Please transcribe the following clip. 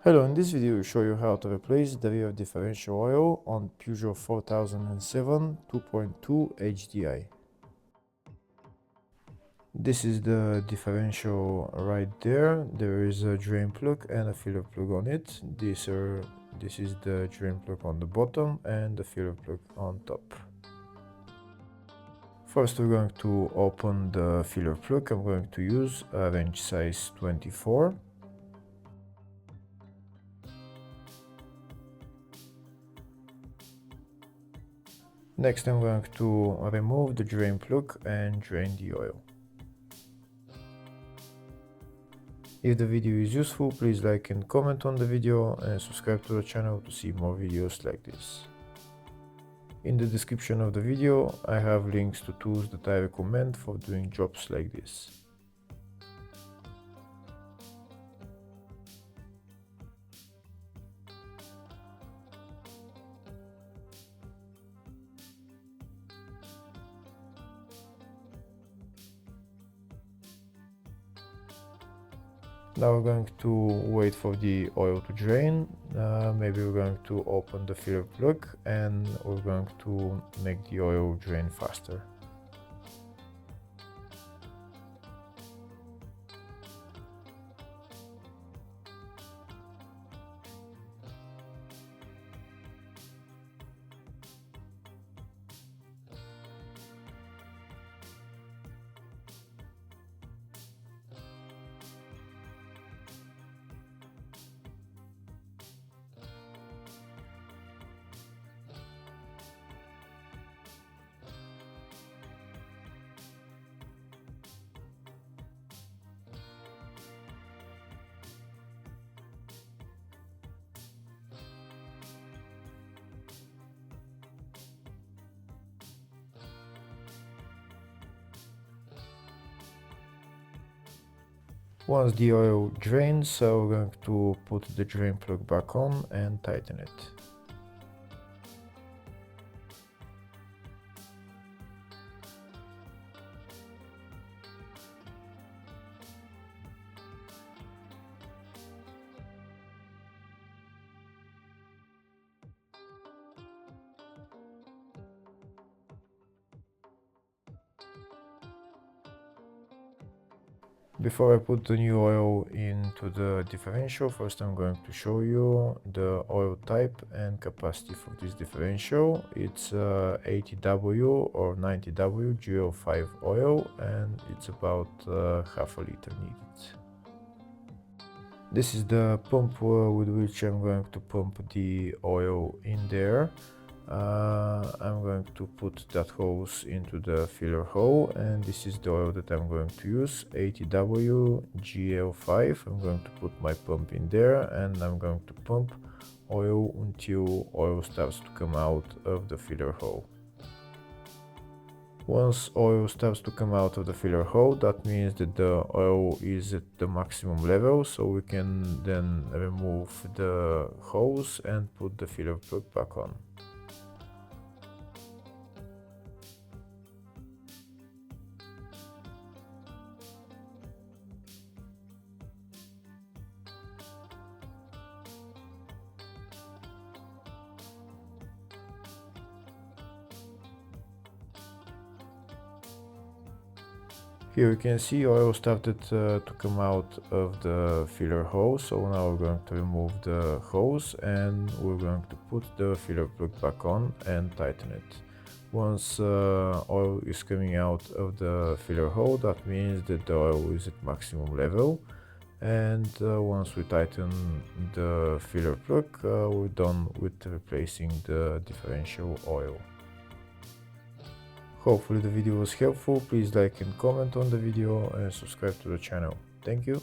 Hello, in this video we show you how to replace the rear differential oil on Peugeot 4007 2.2 HDI. This is the differential right there. There is a drain plug and a filler plug on it. This is the drain plug on the bottom and the filler plug on top. First we're going to open the filler plug. I'm going to use a wrench size 24. Next I'm going to remove the drain plug and drain the oil. If the video is useful, please like and comment on the video and subscribe to the channel to see more videos like this. In the description of the video I have links to tools that I recommend for doing jobs like this. Now we're going to wait for the oil to drain. Maybe we're going to open the filler plug and we're going to make the oil drain faster. Once the oil drains, we're going to put the drain plug back on and tighten it. Before I put the new oil into the differential, first I'm going to show you the oil type and capacity for this differential. It's 80W or 90W GL5 oil and it's about half a liter needed. This is the pump with which I'm going to pump the oil in there. I'm going to put that hose into the filler hole, and this is the oil that I'm going to use, 80W GL5. I'm going to put my pump in there and I'm going to pump oil until oil starts to come out of the filler hole. Once oil starts to come out of the filler hole, that means that the oil is at the maximum level, so we can then remove the hose and put the filler plug back on. Here you can see oil started to come out of the filler hose, so now we're going to remove the hose and we're going to put the filler plug back on and tighten it. Once oil is coming out of the filler hole, that means that the oil is at maximum level, and once we tighten the filler plug, we're done with replacing the differential oil. Hopefully the video was helpful. Please like and comment on the video and subscribe to the channel. Thank you.